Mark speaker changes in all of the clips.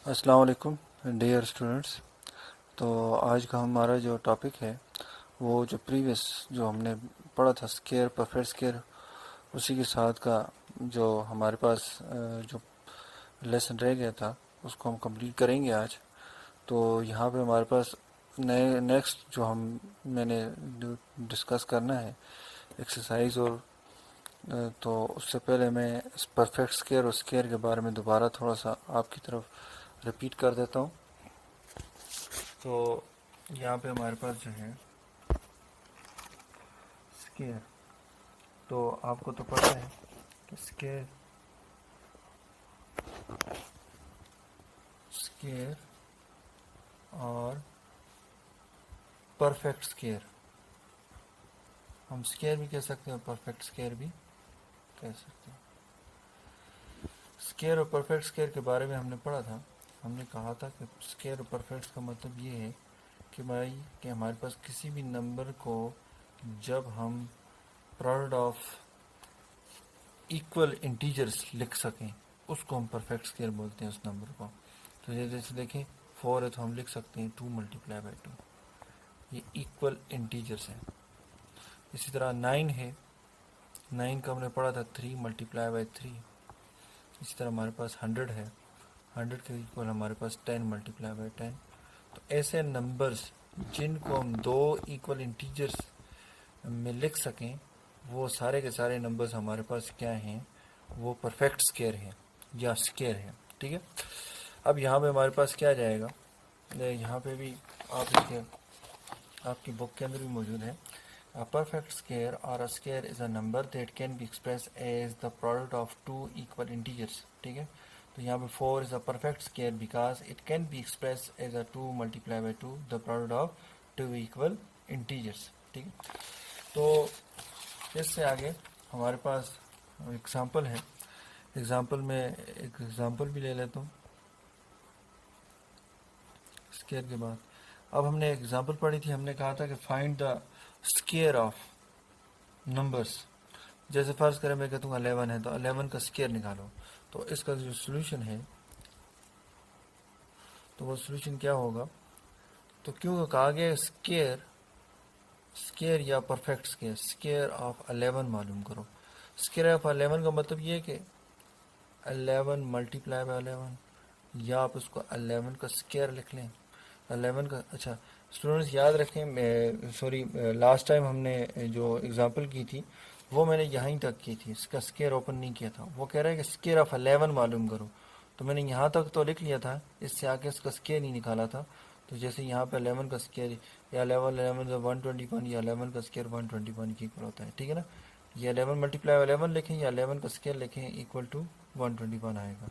Speaker 1: अस्सलाम वालेकुम dear students. तो आज का हमारा जो टॉपिक है वो जो प्रीवियस जो हमने पढ़ा था स्केयर परफेक्ट स्केयर, उसी के साथ का जो हमारे पास जो लेसन रह गया था उसको हम कंप्लीट करेंगे आज। तो यहाँ पे हमारे पास नए नेक्स्ट जो हम मैंने डिस्कस करना है एक्सरसाइज। और तो उससे पहले मैं इस परफेक्ट स्केयर और स्केयर के बारे में दोबारा थोड़ा सा आपकी तरफ रिपीट कर देता हूँ। तो यहाँ पे हमारे पास जो है स्केयर, तो आपको तो पता है कि स्केयर स्केयर और परफेक्ट स्केयर, हम स्केयर भी कह सकते हैं और परफेक्ट स्केयर भी कह सकते हैं। स्केयर और परफेक्ट स्केयर के बारे में हमने पढ़ा था। हमने कहा था कि स्केयर और परफेक्ट का मतलब ये है कि भाई कि हमारे पास किसी भी नंबर को जब हम प्रोडक्ट ऑफ इक्वल इंटीजर्स लिख सकें उसको हम परफेक्ट स्केयर बोलते हैं उस नंबर को। तो ये जैसे देखें 4 है तो हम लिख सकते हैं 2 मल्टीप्लाई बाई 2, ये इक्वल इंटीजर्स हैं। इसी तरह 9 है, 9 का हमने पढ़ा था 3 मल्टीप्लाई बाई 3। इसी तरह हमारे पास 100 है, 100 के इक्वल हमारे पास 10 मल्टीप्लाई बाई 10। तो ऐसे नंबर्स जिनको हम दो इक्वल इंटीजर्स में लिख सकें वो सारे के सारे नंबर्स हमारे पास क्या हैं, वो परफेक्ट स्केयर हैं या स्केयर है। ठीक है। अब यहाँ पे हमारे पास क्या जाएगा, यहाँ पे भी आप इसके आपकी बुक के अंदर भी मौजूद है। A perfect square or a square is a number that can be expressed as the product of two equal integers। ठीक है। तो यहाँ पे 4 is a perfect square because it can be expressed as a 2 multiplied by 2 the product of two equal integers। ठीक है। तो इससे आगे हमारे पास एग्जाम्पल है। एग्जाम्पल में एक एग्जाम्पल भी ले लेता हूँ स्केयर के बाद। अब हमने एग्जाम्पल पढ़ी थी, हमने कहा था कि find the square of numbers. जैसे फर्ज करें मैं कहता हूँ 11 है तो 11 का स्केयर निकालो। तो इसका जो सोल्यूशन है तो वो सोल्यूशन क्या होगा, तो क्यों कहा गया स्केयर, स्केयर या परफेक्ट स्केयर, स्केयर ऑफ 11 मालूम करो। स्केयर ऑफ 11 का मतलब ये है कि 11 मल्टीप्लाई बाय 11, या आप उसको 11 का स्केयर लिख लें। 11 का, अच्छा स्टूडेंट्स याद रखें, सॉरी लास्ट टाइम हमने जो एग्जांपल की थी वो मैंने यहीं तक की थी, इसका स्केयर ओपन नहीं किया था। वो कह रहा है कि स्केयर ऑफ 11 मालूम करो, तो मैंने यहाँ तक तो लिख लिया था, इससे आगे इसका स्केयर नहीं निकाला था। तो जैसे यहाँ पे 11 का स्केयर या 11 121 या 11 का स्केयर 121 के इक्वल होता है। ठीक है ना। ये 11 मल्टीप्लाई 11 लिखें या 11 का स्केयर लिखें इक्वल टू 121 आएगा।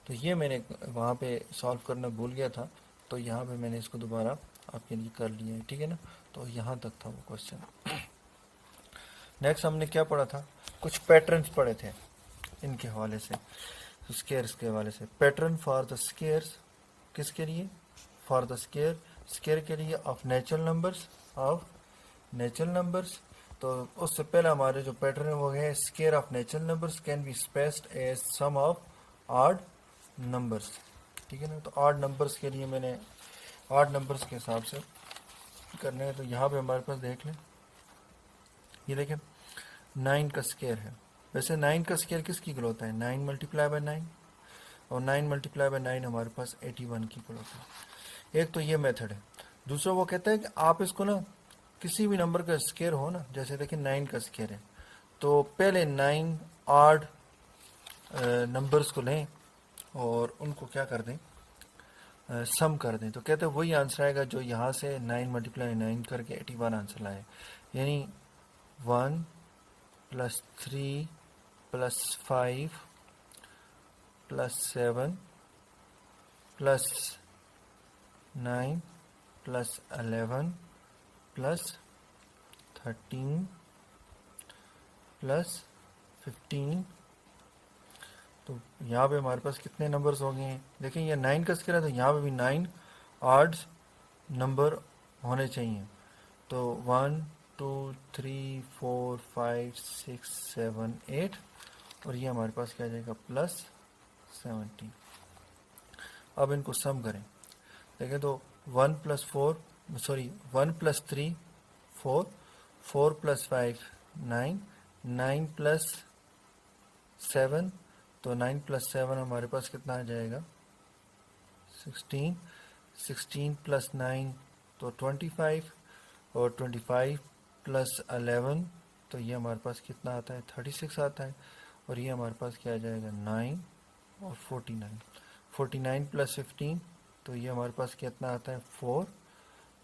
Speaker 1: तो ये मैंने वहाँ पे सॉल्व करना भूल गया था, तो यहाँ पे मैंने इसको दोबारा आपके लिए कर लिया है। ठीक है ना। तो यहाँ तक था वो क्वेश्चन। नेक्स्ट हमने क्या पढ़ा था, कुछ पैटर्न्स पढ़े थे इनके हवाले से, स्केयर्स के हवाले से। पैटर्न फॉर द स्केयर्स, किसके लिए, फॉर द स्केयर, स्केयर के लिए of natural numbers, of natural numbers. तो उससे पहले हमारे जो पैटर्न है वो है square of natural numbers can be expressed as sum of odd numbers. ठीक है ना। तो ऑड नंबर्स के लिए मैंने ऑड नंबर्स के हिसाब से करने हैं। तो यहाँ पे हमारे पास देख लें, ये देखें 9 का स्केयर है। वैसे 9 का स्केयर किसकी इक्वल होता है, 9 मल्टीप्लाई बाय 9, और 9 मल्टीप्लाई बाय 9 हमारे पास 81 की इक्वल होता है। एक तो ये मेथड है। दूसरा वो कहता है कि आप इसको ना किसी भी नंबर का स्केयर हो ना, जैसे देखिए 9 का स्केयर है, तो पहले 9 ऑड नंबर्स को लें और उनको क्या कर दें, सम कर दें। तो कहते हैं वही आंसर आएगा जो यहाँ से 9 मल्टीप्लाई 9 करके 81 आंसर लाए। यानी 1 plus 3 plus 5 plus 7 plus 9 plus 11 plus 13 plus 15। तो यहाँ पे हमारे पास कितने नंबर्स हो गए हैं, देखिए ये 9 का स्केयर है तो यहाँ पे भी 9 ऑड्स नंबर होने चाहिए। तो 1 2 3 4 5 6 7 8, और ये हमारे पास क्या आ जाएगा प्लस 17। अब इनको सम करें, देखें तो 1 plus 4 sorry 1 plus 3 4, 4 plus 5 9, 9 plus 7, तो 9 प्लस 7 हमारे पास कितना आ जाएगा 16, 16 प्लस 9 तो 25, और 25 प्लस 11 तो ये हमारे पास कितना आता है 36 आता है, और ये हमारे पास क्या आ जाएगा 9 और 49, 49 प्लस 15 तो ये हमारे पास कितना आता है 4,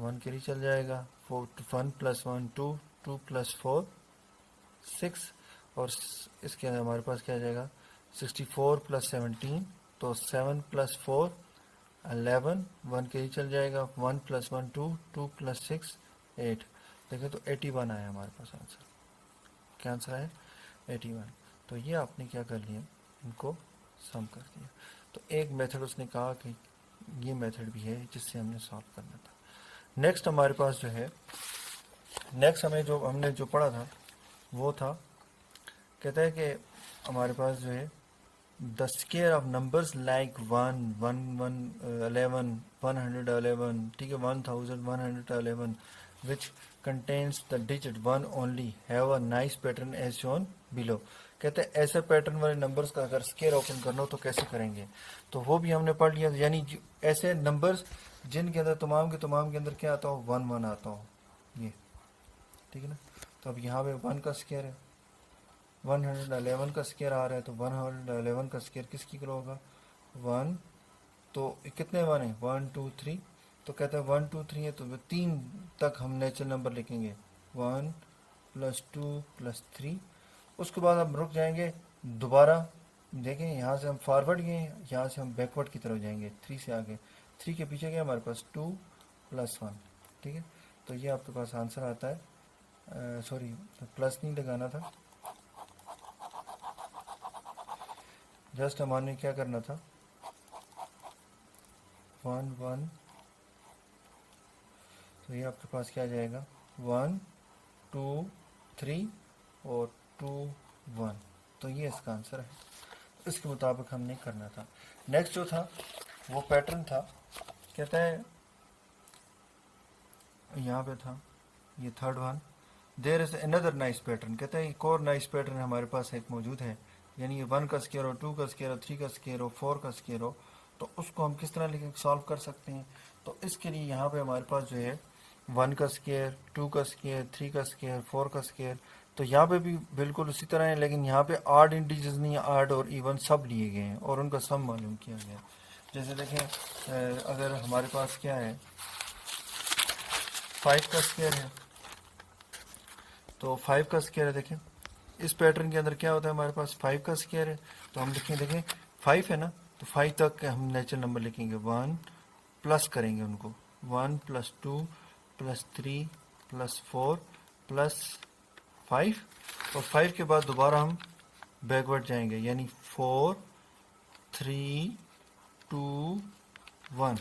Speaker 1: 1 के लिए चल जाएगा, 4 1 प्लस 1 2, 2 प्लस 4 6, और इसके अंदर हमारे पास क्या आ जाएगा 64 प्लस 17 तो 7 प्लस 4 11, 1 के लिए चल जाएगा, 1 प्लस 1 2, 2 प्लस 6 8, देखें तो 81 आया हमारे पास आंसर। क्या आंसर है 81। तो ये आपने क्या कर लिया, इनको सम कर दिया। तो एक मेथड उसने कहा कि ये मेथड भी है जिससे हमने सॉल्व करना था। नेक्स्ट हमारे पास जो है, नेक्स्ट हमने जो पढ़ा था वो था, कहता है कि हमारे पास जो है the square of numbers like 1 1 1 11 111, ठीक है 1111 which contains the digit 1 only have a nice pattern as shown below. कहते हैं ऐसे पैटर्न वाले नंबर्स का अगर स्केयर ओपन करना हो तो कैसे करेंगे, तो वो भी हमने पढ़ लिया। यानी ऐसे नंबर्स जिनके अंदर तमाम के अंदर क्या आता हो 1 1 आता हो, ये ठीक है ना। तो अब यहाँ पे 1 का स्केयर है, 111 का स्केयर आ रहा है, तो 111 का स्केयर किसकी करो होगा 1, तो कितने 1 है 1 2 3, तो कहते हैं 1 2 3 है तो 3 तक हम नेचुरल नंबर लिखेंगे 1 प्लस 2 प्लस 3, उसके बाद हम रुक जाएंगे दोबारा, देखें यहाँ से हम फॉरवर्ड गए, यहाँ से हम बैकवर्ड की तरफ जाएंगे 3 से आगे, 3 के पीछे गए हमारे पास 2 प्लस 1, ठीक है। तो ये आपके पास आंसर आता है, सॉरी प्लस नहीं लगाना था, जस्ट हमारे क्या करना था 1 1, तो ये आपके पास क्या आ जाएगा 1 2 3 और 2 1, तो ये इसका आंसर है। इसके मुताबिक हमने करना था। नेक्स्ट जो था वो पैटर्न था, कहता है यहाँ पे था ये third one, there is another nice pattern, कहता है एक और नाइस पैटर्न हमारे पास एक मौजूद है, यानी ये 1 का स्केयर हो, 2 का स्केयर हो, 3 का स्केयर हो, 4 का स्केयर हो, तो उसको हम किस तरह लिख सॉल्व कर सकते हैं। तो इसके लिए यहाँ पे हमारे पास जो है 1 का स्केयर, 2 का स्केयर, 3 का स्केयर, 4 का स्केयर, तो यहाँ पे भी बिल्कुल उसी तरह है, लेकिन यहाँ पे आड इंटीजर्स नहीं, आड और इवन सब लिए गए हैं और उनका सम मालूम किया गया। जैसे देखें अगर हमारे पास क्या है 5 का स्केयर है, तो 5 का स्केयर है, देखें इस पैटर्न के अंदर क्या होता है हमारे पास 5 का स्केयर है, तो हम लिखें देखें 5 है ना, तो 5 तक हम नेचुरल नंबर लिखेंगे 1 प्लस करेंगे उनको 1 प्लस 2 प्लस 3 प्लस 4 प्लस 5, और 5 के बाद दोबारा हम बैकवर्ड जाएंगे, यानी 4 3 2 1,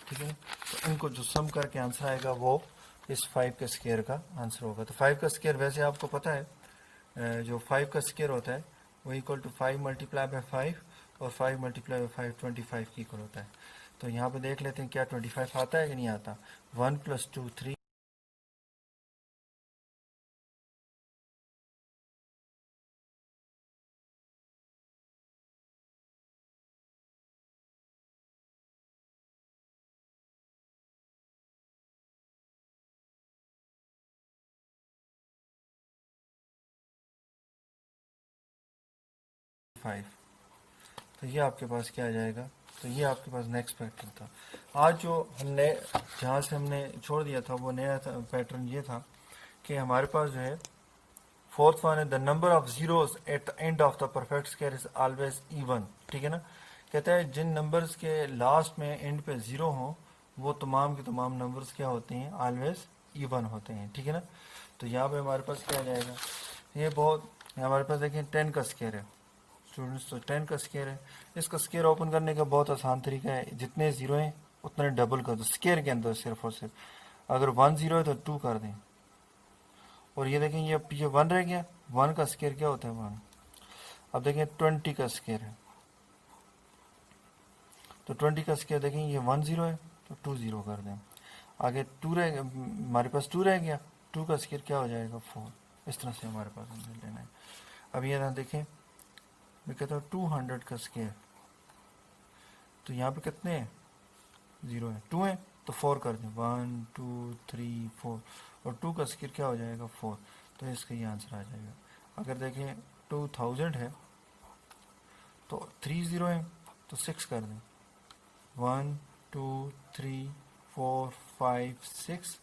Speaker 1: ठीक है। तो इनको जो सम करके आंसर आएगा वो इस 5 के स्केयर का आंसर होगा। तो 5 का स्केयर वैसे आपको पता है जो 5 का स्केयर होता है वो इक्वल टू 5 मल्टीप्लाई बाय 5, और 5 मल्टीप्लाई बाय 5 25 की इक्वल होता है। तो यहाँ पे देख लेते हैं क्या 25 आता है कि नहीं आता। 1 प्लस 2 3, तो ये आपके पास क्या आ जाएगा, तो ये आपके पास नेक्स्ट पैटर्न था। आज जो हमने जहाँ से हमने छोड़ दिया था वो नया पैटर्न ये था कि हमारे पास जो है फोर्थ वन है the number of zeros at the end of the perfect square is always even, ठीक है ना। कहता है जिन नंबर्स के लास्ट में एंड पे जीरो हों वो तमाम के तमाम नंबर्स क्या होते हैं ऑलवेज इवन होते हैं, ठीक है ना। तो यहाँ पे हमारे पास क्या आ जाएगा, ये बहुत हमारे पास देखें 10 का स्क्वायर है स्टूडेंट्स, तो 10 का स्केयर है। इसका स्केयर ओपन करने का बहुत आसान तरीका है, जितने जीरो हैं उतने डबल कर दो स्केयर के अंदर सिर्फ और सिर्फ। अगर 1 जीरो है तो 2 कर दें, और ये देखें ये 1 रह गया, 1 का स्केयर क्या होता है 1। अब देखें 20 का स्केयर है, तो 20 का स्क्वायर देखें ये 1 0 है तो 2 0 कर दें। आगे 2 रह हमारे पास 2 रह गया, 2 का स्क्वायर क्या हो जाएगा 4। इस तरह से हमारे पास हमें लेना है। अब ये ना देखें, मैं कहता हूँ 200 का स्क्वायर, तो यहाँ पे कितने हैं 0 है, 2 है तो 4 कर दें, 1 2 3 4 और 2 का स्क्वायर क्या हो जाएगा 4। तो इसका ये आंसर आ जाएगा। अगर देखें 2000 है तो 3 0 है तो 6 कर दें, 1 2 3 4 5 6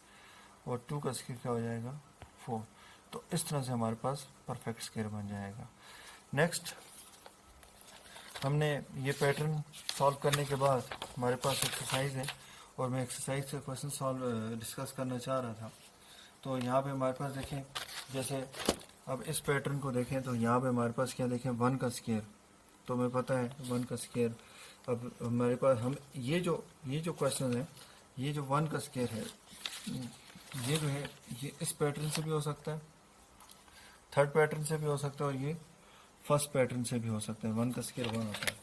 Speaker 1: और 2 का स्क्वायर क्या हो जाएगा 4। तो इस तरह से हमारे पास परफेक्ट स्क्वायर बन जाएगा। नेक्स्ट हमने ये पैटर्न सॉल्व करने के बाद हमारे पास एक्सरसाइज है और मैं एक्सरसाइज से क्वेश्चन सॉल्व डिस्कस करना चाह रहा था। तो यहाँ पे हमारे पास देखें, जैसे अब इस पैटर्न को देखें तो यहाँ पे हमारे पास क्या देखें 1 का स्क्वायर, तो हमें पता है 1 का स्क्वायर। अब हमारे पास हम ये जो क्वेश्चन है, ये जो 1 का स्क्वायर है, ये जो है ये इस पैटर्न से भी हो सकता है, थर्ड पैटर्न से भी हो सकता है और ये फर्स्ट पैटर्न से भी हो सकता है। 1 का स्क्वायर 1 होता है।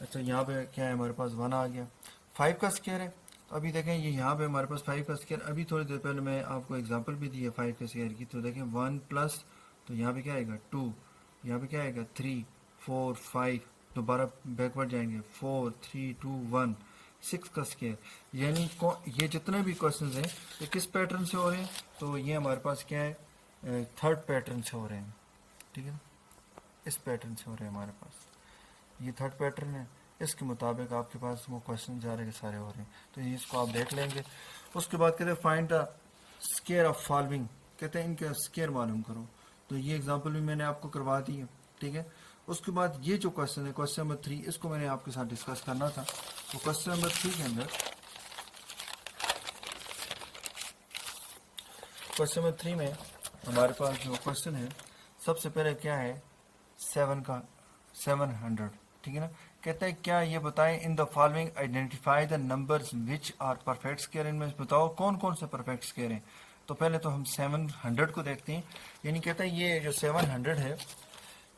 Speaker 1: अच्छा यहाँ पे क्या है हमारे पास 1 आ गया। 5 का स्क्वायर है, अभी देखें ये यहाँ पे हमारे पास 5 का स्क्वायर, अभी थोड़ी देर पहले मैं आपको एग्जांपल भी दी है 5 के स्क्वायर की। तो देखें 1 प्लस, तो यहाँ पे क्या आएगा 2, यहाँ पे क्या आएगा 3 4 5, दोबारा बैकवर्ड जाएंगे 4 3 2 1। 6 का स्क्वायर, यानी ये जितने भी क्वेश्चन हैं ये किस पैटर्न से हो रहे हैं, तो ये हमारे पास क्या है थर्ड पैटर्न से हो रहे हैं। ठीक है, इस पैटर्न से हो रहे हैं हमारे पास, ये थर्ड पैटर्न है, इसके मुताबिक आपके पास वो क्वेश्चन सारे के सारे हो रहे हैं। तो ये इसको आप देख लेंगे। उसके बाद कहते हैं find the square of following, कहते हैं इनका स्क्वायर मालूम करो। तो ये एग्जांपल भी मैंने आपको करवा दी है। ठीक है, उसके बाद ये जो क्वेश्चन है क्वेश्चन नंबर 3, इसको मैंने आपके साथ डिस्कस करना था। तो क्वेश्चन नंबर 3 के अंदर, क्वेश्चन नंबर 3 में हमारे पास जो क्वेश्चन है सबसे पहले क्या है 700। ठीक है ना, कहता है क्या ये बताएं in the following identify the numbers which are perfect square, इनमें बताओ कौन कौन से परफेक्ट स्क्वायर हैं। तो पहले तो हम 700 को देखते हैं। यानी कहता है ये जो 700 है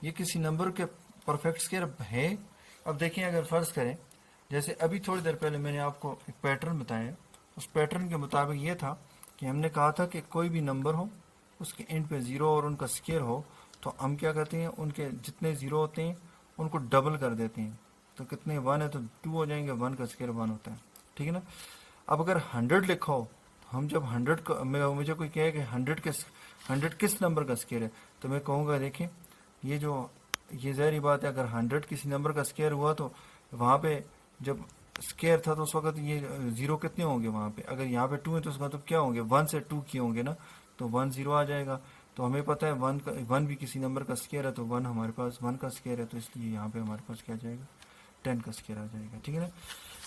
Speaker 1: ये किसी नंबर के परफेक्ट स्क्वायर है। अब देखिए अगर फर्ज करें, जैसे अभी थोड़ी देर पहले मैंने आपको एक पैटर्न बताया, उस पैटर्न के मुताबिक ये था कि हमने कहा था कि कोई भी नंबर हो उसके एंड पे 0 और उनका स्क्वायर हो, तो हम क्या करते हैं उनके जितने 0 होते हैं उनको डबल कर देते हैं। तो कितने 1 है तो 2 हो जाएंगे, 1 का स्क्वायर 1 होता है। ठीक है ना, अब अगर 100 लिखा हो, हम जब 100 को मुझे कोई कहे कि 100 किस नंबर का स्क्वायर है, तो मैं कहूँगा देखिए ये ज़ाहिर बात है, अगर 100 किसी नंबर का स्क्वायर हुआ तो वहाँ पे जब स्क्वायर था तो उस वक्त ये 0 कितने होंगे वहाँ पे, अगर यहाँ पे 2 है तो उसका मतलब क्या होंगे 1 से 2 किए होंगे ना, तो 1 0 आ जाएगा। तो हमें पता है 1 भी किसी नंबर का स्क्वायर है, तो 1 हमारे पास 1 का स्क्वायर है, तो इसलिए यहाँ पे हमारे पास क्या आ जाएगा 10 का स्क्वायर आ जाएगा। ठीक है ना,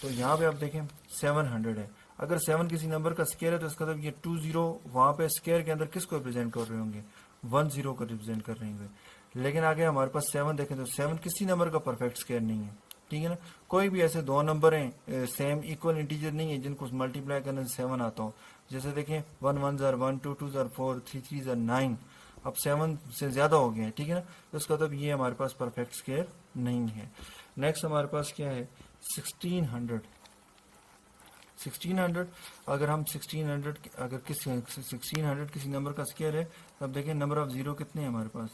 Speaker 1: तो यहाँ पे आप देखें 700 है, अगर 7 किसी नंबर का स्क्वायर है तो इसका मतलब ये 2 0 वहाँ पे स्क्वायर के अंदर किसको रिप्रेजेंट कर रहे होंगे 1 0 को रिप्रेजेंट कर रहे होंगे। लेकिन आगे हमारे पास 7 देखें तो 7 किसी नंबर का परफेक्ट स्क्वायर नहीं है। ठीक है ना, कोई भी ऐसे दो नंबर हैं सेम इक्वल इंटीजर नहीं है जिनको मल्टीप्लाई करने से 7 आता हो। जैसे देखें 1 1 ज़र 1 2 2 ज़र 4 3 3 ज़र 9, अब 7 से ज़्यादा हो गया है। ठीक है ना, तो इसका मतलब ये हमारे पास परफेक्ट स्क्वायर नहीं है। नेक्स्ट हमारे पास क्या है 1600। अगर हम 1600 अगर 1600 किसी नंबर का स्क्वायर है, तब देखें नंबर ऑफ जीरो कितने हैं हमारे पास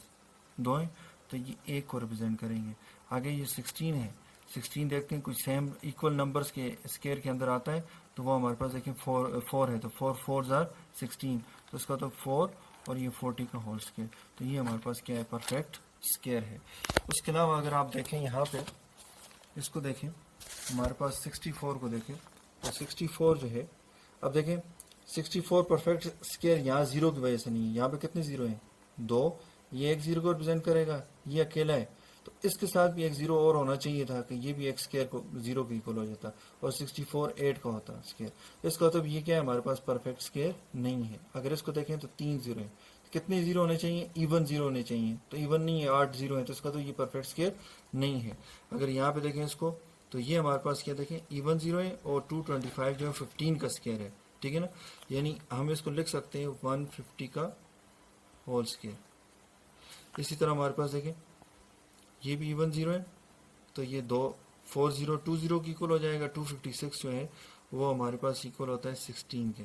Speaker 1: 2 हैं, तो ये 1 को रिप्रेजेंट करेंगे। आगे ये 16 है, 16 देखते हैं कुछ सेम इक्वल नंबर्स के स्क्वायर के अंदर आता है, तो वो हमारे पास देखें 4 है, तो 4 4 ज़ार 16, तो इसका तो 4 और ये 40 का होल स्क्वायर, तो ये हमारे पास क्या है परफेक्ट स्क्वायर है। उसके अलावा अगर आप देखें यहाँ पे इसको देखें हमारे पास 64 को देखें, तो 64 जो है, अब देखें 64 परफेक्ट स्क्वायर यहाँ 0 की वजह से नहीं है, यहाँ पे कितने 0 हैं 2, ये एक 0 को रिप्रेजेंट करेगा, ये अकेला है, तो इसके साथ भी एक 0 और होना चाहिए था कि ये भी एक स्क्वायर को 0 के इक्वल हो जाता, और 64 8 का होता स्क्वायर। इसका मतलब ये क्या है हमारे पास परफेक्ट स्क्वायर नहीं है। अगर इसको देखें तो 3 0 है, कितने 0 होने चाहिए इवन 0 होने चाहिए, तो इवन नहीं है 8 0 है, तो इसका तो ये परफेक्ट स्क्वायर नहीं है। अगर यहाँ पे देखें इसको, तो ये हमारे पास क्या देखें इवन 0 है और 225 जो है 15 का स्क्वायर है। ठीक है ना, यानी हम इसको लिख सकते हैं 150 का होल स्क्वायर। इसी तरह हमारे पास देखें ये भी इवन 0 है, तो ये 2 4020 की इक्वल हो जाएगा 256 जो है वो हमारे पास इक्वल होता है 16 के,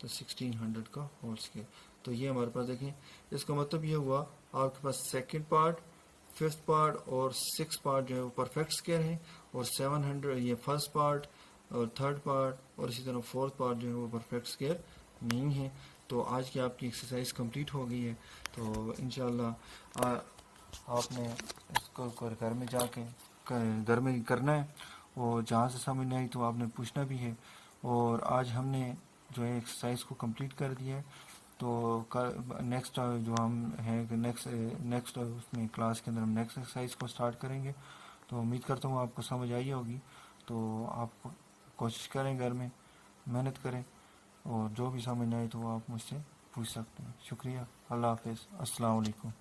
Speaker 1: तो 1600 का होल स्केयर। तो ये हमारे पास देखें, इसका मतलब ये हुआ आपके पास सेकंड पार्ट, फिफ्थ पार्ट और सिक्स पार्ट जो है वो परफेक्ट स्केयर है, और 700 ये फर्स्ट पार्ट और थर्ड पार्ट और इसी तरह फोर्थ पार्ट जो है वो परफेक्ट स्केयर नहीं है। तो आज की आपकी एक्सरसाइज कंप्लीट हो गई है। तो इंशाल्लाह आपने इसको घर में जाके घर में करना है, और जहाँ से समझ नहीं आई तो आपने पूछना भी है। और आज हमने जो है एक्सरसाइज को कंप्लीट कर दिया है। तो नेक्स्ट जो हम हैं नेक्स्ट उसमें क्लास के अंदर हम नेक्स्ट एक्सरसाइज को स्टार्ट करेंगे। तो उम्मीद करता हूँ आपको समझ आई होगी। तो आप कोशिश करें, घर में मेहनत करें, और जो भी समझ नहीं आए तो आप मुझसे पूछ सकते हैं। शुक्रिया। अल्लाह हाफिज़। अस्सलाम वालेकुम।